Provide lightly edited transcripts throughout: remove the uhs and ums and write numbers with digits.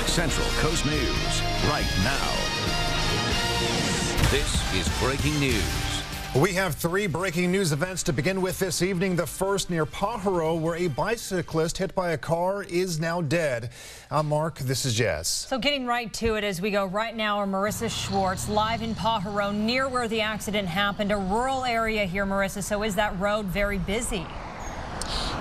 Central Coast News right now. This is breaking news. We have three breaking news events to begin with this evening. The first near Pajaro, where a bicyclist hit by a car is now dead. I'm Mark. This is Jess. So getting right to it as we go right now are Marissa Schwartz live in Pajaro, near where the accident happened, a rural area here, Marissa. So is that road very busy?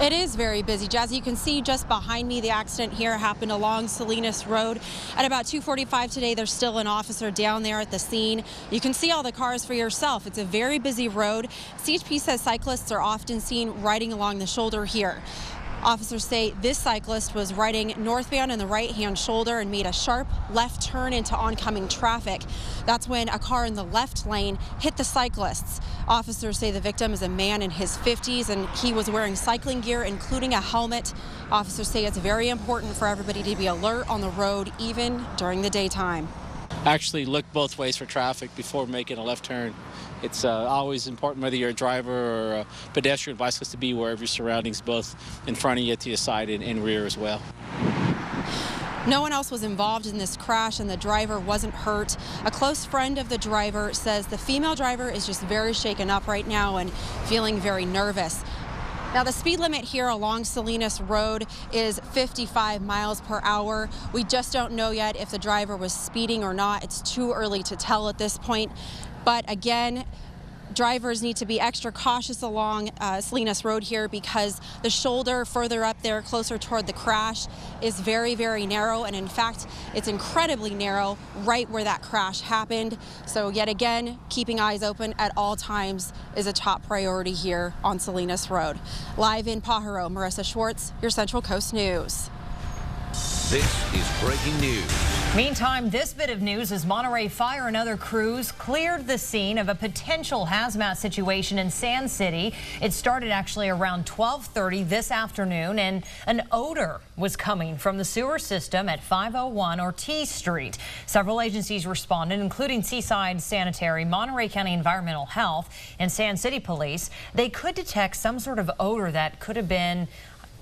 It is very busy, Jazzy. You can see just behind me the accident here happened along Salinas Road. At about 2:45 today, there's still an officer down there at the scene. You can see all the cars for yourself. It's a very busy road. CHP says cyclists are often seen riding along the shoulder here. Officers say this cyclist was riding northbound in the right-hand shoulder and made a sharp left turn into oncoming traffic. That's when a car in the left lane hit the cyclists. Officers say the victim is a man in his 50s and he was wearing cycling gear, including a helmet. Officers say it's very important for everybody to be alert on the road, even during the daytime. Actually look both ways for traffic before making a left turn. It's always important, whether you're a driver or a pedestrian, bicyclist, to be aware of your surroundings, both in front of you, to your side, and rear as well. No one else was involved in this crash and the driver wasn't hurt. A close friend of the driver says the female driver is just very shaken up right now and feeling very nervous. Now, the speed limit here along Salinas Road is 55 miles per hour. We just don't know yet if the driver was speeding or not. It's too early to tell at this point. But again, drivers need to be extra cautious along Salinas Road here because the shoulder further up there, closer toward the crash, is very, very narrow. And in fact, it's incredibly narrow right where that crash happened. So yet again, keeping eyes open at all times is a top priority here on Salinas Road. Live in Pajaro, Marissa Schwartz, your Central Coast News. This is breaking news. Meantime, this bit of news is Monterey Fire and other crews cleared the scene of a potential hazmat situation in Sand City. It started actually around 12:30 this afternoon, and an odor was coming from the sewer system at 501 Ortiz Street. Several agencies responded, including Seaside Sanitary, Monterey County Environmental Health, and Sand City Police. They could detect some sort of odor that could have been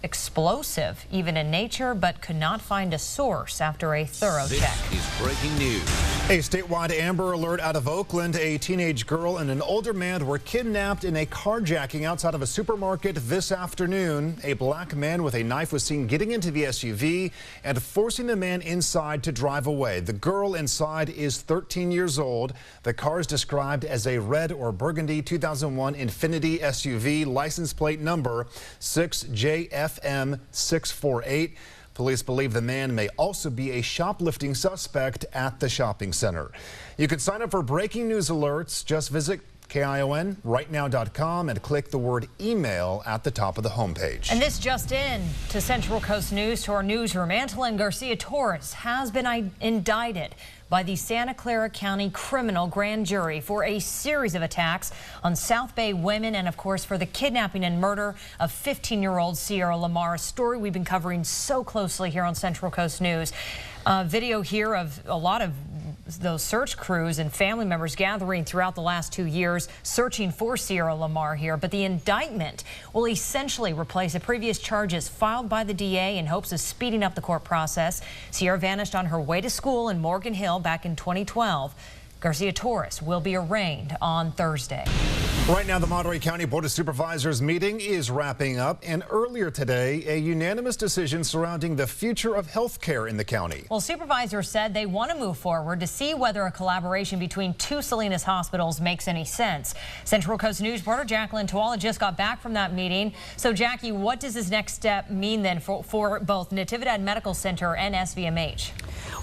explosive, even in nature, but could not find a source after a thorough check. This is breaking news. A statewide Amber Alert out of Oakland. A teenage girl and an older man were kidnapped in a carjacking outside of a supermarket this afternoon. A black man with a knife was seen getting into the SUV and forcing the man inside to drive away. The girl inside is 13 years old. The car is described as a red or burgundy 2001 Infiniti SUV, license plate number 6JFM648. Police believe the man may also be a shoplifting suspect at the shopping center. You can sign up for breaking news alerts. Just visit KIONrightnow.com and click the word email at the top of the homepage. And this just in to Central Coast News, to our newsroom. Antolin Garcia-Torres has been indicted by the Santa Clara County Criminal Grand Jury for a series of attacks on South Bay women and, of course, for the kidnapping and murder of 15-year-old Sierra Lamar, a story we've been covering so closely here on Central Coast News. Video here of a lot of those search crews and family members gathering throughout the last 2 years searching for Sierra Lamar here. But the indictment will essentially replace the previous charges filed by the DA in hopes of speeding up the court process. Sierra vanished on her way to school in Morgan Hill back in 2012. Garcia-Torres will be arraigned on Thursday. Right now, the Monterey County Board of Supervisors meeting is wrapping up, and earlier today, a unanimous decision surrounding the future of health care in the county. Well, supervisors said they want to move forward to see whether a collaboration between two Salinas hospitals makes any sense. Central Coast News reporter Jacqueline Tuala just got back from that meeting. So, Jackie, what does this next step mean then for both Natividad Medical Center and SVMH?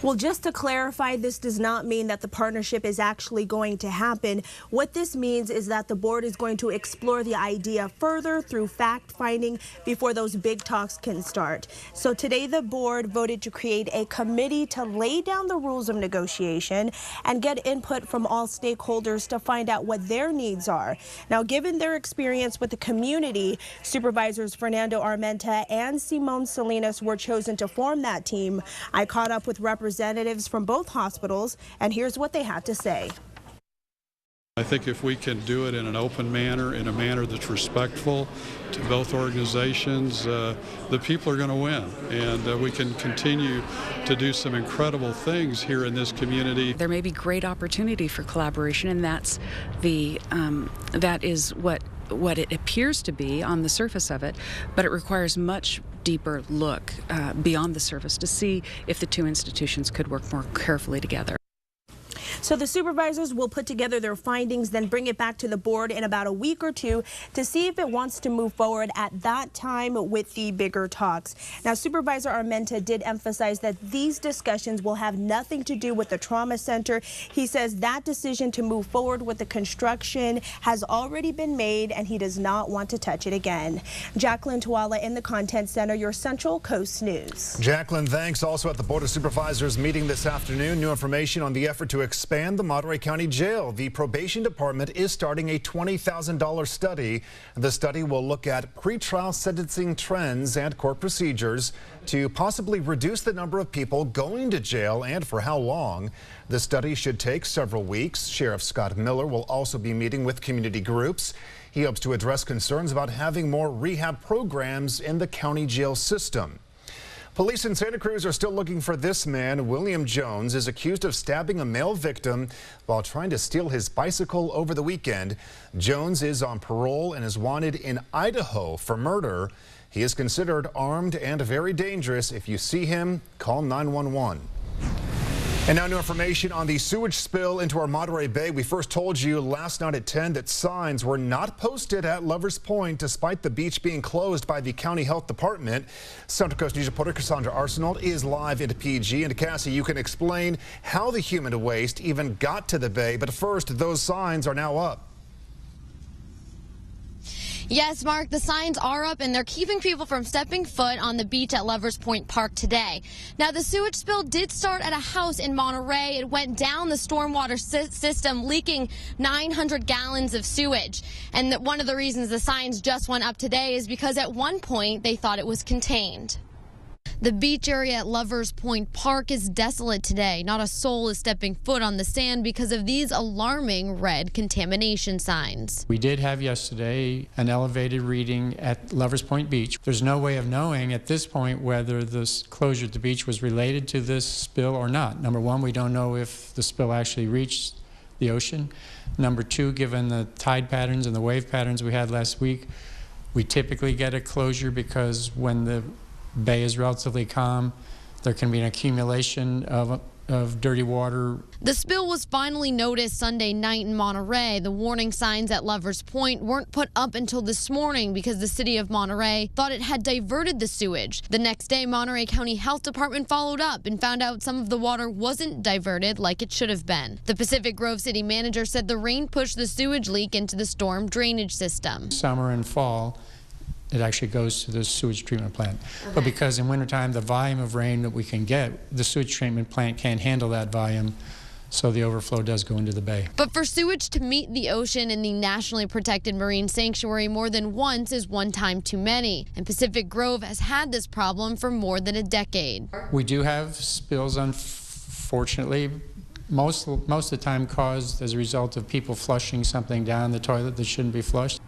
Well, just to clarify, this does not mean that the partnership is actually going to happen. What this means is that the board is going to explore the idea further through fact-finding before those big talks can start. So today the board voted to create a committee to lay down the rules of negotiation and get input from all stakeholders to find out what their needs are. Now, given their experience with the community, Supervisors Fernando Armenta and Simone Salinas were chosen to form that team. I caught up with representatives from both hospitals, and here's what they had to say. I think if we can do it in an open manner, in a manner that's respectful to both organizations, the people are going to win, and we can continue to do some incredible things here in this community. There may be great opportunity for collaboration, and that's that is what it appears to be on the surface of it, but it requires much deeper look beyond the surface to see if the two institutions could work more carefully together. So the supervisors will put together their findings, then bring it back to the board in about a week or two to see if it wants to move forward at that time with the bigger talks. Now, Supervisor Armenta did emphasize that these discussions will have nothing to do with the trauma center. He says that decision to move forward with the construction has already been made, and he does not want to touch it again. Jacqueline Tuala in the Content Center, your Central Coast News. Jacqueline, thanks. Also at the Board of Supervisors meeting this afternoon, new information on the effort to expand the Monterey County Jail. The probation department is starting a $20,000 study. The study will look at pretrial sentencing trends and court procedures to possibly reduce the number of people going to jail and for how long. The study should take several weeks. Sheriff Scott Miller will also be meeting with community groups. He hopes to address concerns about having more rehab programs in the county jail system. Police in Santa Cruz are still looking for this man. William Jones is accused of stabbing a male victim while trying to steal his bicycle over the weekend. Jones is on parole and is wanted in Idaho for murder. He is considered armed and very dangerous. If you see him, call 911. And now new information on the sewage spill into our Monterey Bay. We first told you last night at 10 that signs were not posted at Lovers Point despite the beach being closed by the county health department. Central Coast News reporter Cassandra Arsenault is live into PG. And Cassie, you can explain how the human waste even got to the bay. But first, those signs are now up. Yes, Mark, the signs are up and they're keeping people from stepping foot on the beach at Lovers Point Park today. Now, the sewage spill did start at a house in Monterey. It went down the stormwater system, leaking 900 gallons of sewage. And one of the reasons the signs just went up today is because at one point they thought it was contained. The beach area at Lovers Point Park is desolate today. Not a soul is stepping foot on the sand because of these alarming red contamination signs. We did have yesterday an elevated reading at Lovers Point Beach. There's no way of knowing at this point whether this closure at the beach was related to this spill or not. Number one, we don't know if the spill actually reached the ocean. Number two, given the tide patterns and the wave patterns we had last week, we typically get a closure because when the bay is relatively calm, there can be an accumulation of dirty water. The spill was finally noticed Sunday night in Monterey. The warning signs at Lovers Point weren't put up until this morning because the city of Monterey thought it had diverted the sewage. The next day, Monterey County Health Department followed up and found out some of the water wasn't diverted like it should have been. The Pacific Grove city manager said the rain pushed the sewage leak into the storm drainage system. Summer and fall, it actually goes to the sewage treatment plant. Okay. But because in wintertime, the volume of rain that we can get, the sewage treatment plant can't handle that volume, so the overflow does go into the bay. But for sewage to meet the ocean in the nationally protected marine sanctuary more than once is one time too many. And Pacific Grove has had this problem for more than a decade. We do have spills, unfortunately, most of the time caused as a result of people flushing something down the toilet that shouldn't be flushed.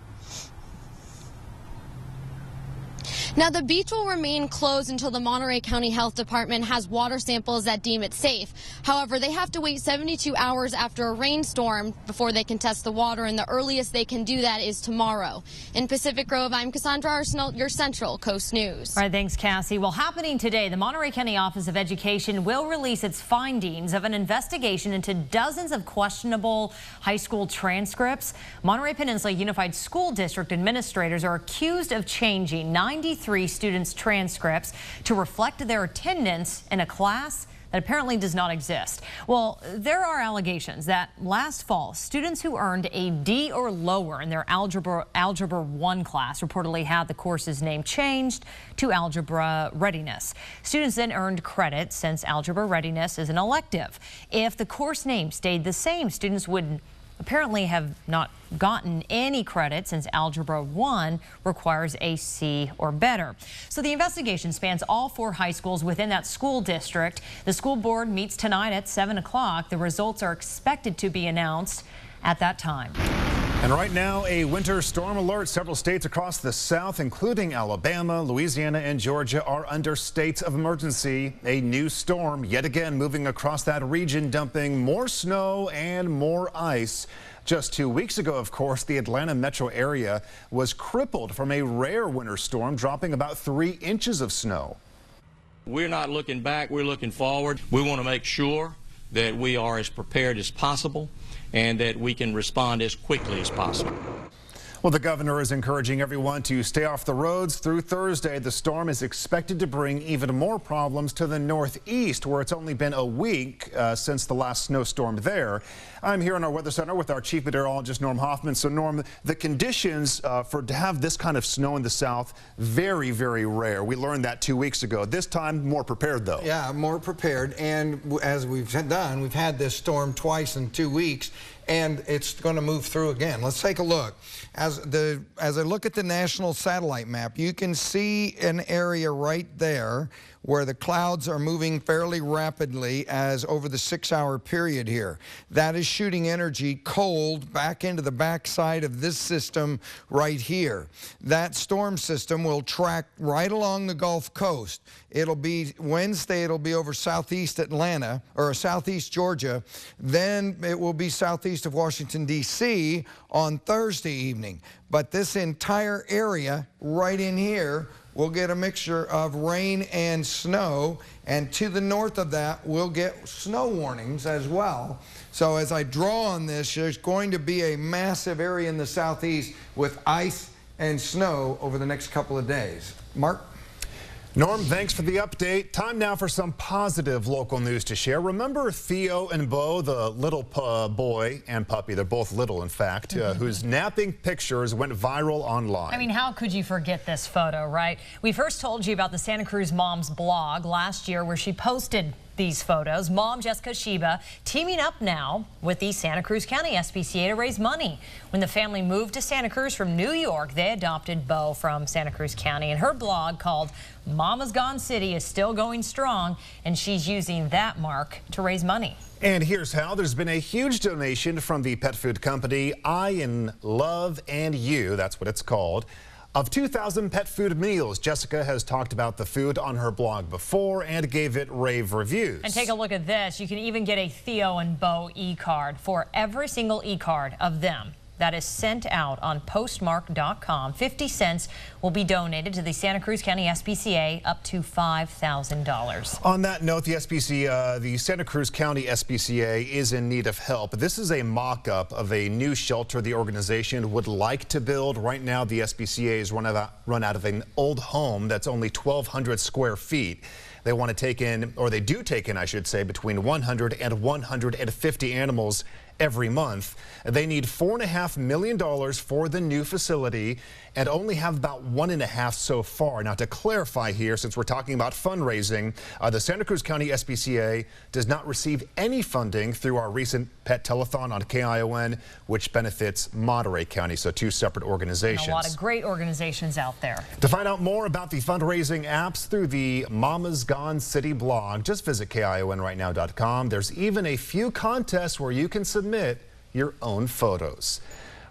Now, the beach will remain closed until the Monterey County Health Department has water samples that deem it safe. However, they have to wait 72 hours after a rainstorm before they can test the water, and the earliest they can do that is tomorrow. In Pacific Grove, I'm Cassandra Arsenault, your Central Coast News. All right, thanks, Cassie. Well, happening today, the Monterey County Office of Education will release its findings of an investigation into dozens of questionable high school transcripts. Monterey Peninsula Unified School District administrators are accused of changing 93 students' transcripts to reflect their attendance in a class that apparently does not exist. Well, there are allegations that last fall, students who earned a D or lower in their Algebra 1 class reportedly had the course's name changed to Algebra Readiness. Students then earned credit since Algebra Readiness is an elective. If the course name stayed the same, students would apparently have not gotten any credit since Algebra 1 requires a C or better. So the investigation spans all 4 high schools within that school district. The school board meets tonight at 7 o'clock. The results are expected to be announced at that time. And right now, a winter storm alert. Several states across the South, including Alabama, Louisiana, and Georgia, are under states of emergency. A new storm yet again moving across that region, dumping more snow and more ice. Just 2 weeks ago, of course, the Atlanta metro area was crippled from a rare winter storm, dropping about 3 inches of snow. We're not looking back, we're looking forward. We want to make sure that we are as prepared as possible and that we can respond as quickly as possible. Well, the governor is encouraging everyone to stay off the roads through Thursday. The storm is expected to bring even more problems to the northeast, where it's only been a week since the last snowstorm there. I'm here in our weather center with our chief meteorologist, Norm Hoffman. So, Norm, the conditions to have this kind of snow in the south, very, very rare. We learned that 2 weeks ago. This time, more prepared, though. Yeah, more prepared. And as we've done, we've had this storm twice in 2 weeks, and it's going to move through again. Let's take a look. As I look at the national satellite map, you can see an area right there where the clouds are moving fairly rapidly as over the 6-hour period here. That is shooting energy cold back into the backside of this system right here. That storm system will track right along the Gulf Coast. It'll be Wednesday, it'll be over southeast Atlanta or southeast Georgia. Then it will be southeast of Washington, D.C. on Thursday evening. But this entire area right in here we'll get a mixture of rain and snow, and to the north of that, we'll get snow warnings as well. So as I draw on this, there's going to be a massive area in the southeast with ice and snow over the next couple of days. Mark? Norm, thanks for the update. Time now for some positive local news to share. Remember Theo and Bo, the little boy and puppy, they're both little in fact, whose napping pictures went viral online. I mean, how could you forget this photo, right? We first told you about the Santa Cruz mom's blog last year where she posted these photos. Mom Jessica Sheba teaming up now with the Santa Cruz County SPCA to raise money. When the family moved to Santa Cruz from New York, they adopted Bo from Santa Cruz County, and her blog called Mama's Gone City is still going strong, and she's using that mark to raise money. And here's how. There's been a huge donation from the pet food company I in Love and You, that's what it's called, of 2,000 pet food meals. Jessica has talked about the food on her blog before and gave it rave reviews. And take a look at this. You can even get a Theo and Bo e-card for every single e-card of them that is sent out on postmark.com. 50 cents will be donated to the Santa Cruz County SPCA, up to $5,000. On that note, the Santa Cruz County SPCA is in need of help. This is a mock-up of a new shelter the organization would like to build. Right now, the SPCA is run out of an old home that's only 1,200 square feet. They want to take in, or they do take in, I should say, between 100 and 150 animals every month. They need $4.5 million for the new facility and only have about $1.5 million so far. Now, to clarify here, since we're talking about fundraising, the Santa Cruz County SPCA does not receive any funding through our recent pet telethon on KION, which benefits Monterey County, so two separate organizations. And a lot of great organizations out there. To find out more about the fundraising apps through the Mama's Gone City blog, just visit KIONrightnow.com. There's even a few contests where you can submit your own photos.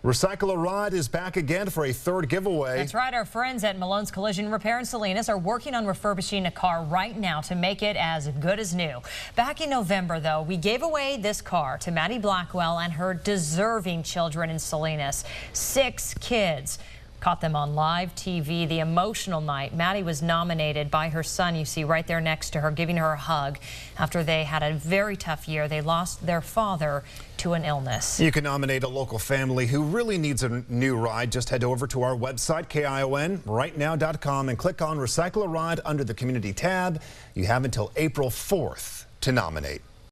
Recycle a Ride is back again for a third giveaway. That's right. Our friends at Malone's Collision Repair in Salinas are working on refurbishing a car right now to make it as good as new. Back in November, though, we gave away this car to Maddie Blackwell and her deserving children in Salinas. 6 kids. Caught them on live TV. The emotional night. Maddie was nominated by her son, you see right there next to her, giving her a hug. After they had a very tough year, they lost their father to an illness. You can nominate a local family who really needs a new ride. Just head over to our website, KIONrightnow.com, and click on Recycle a Ride under the Community tab. You have until April 4th to nominate.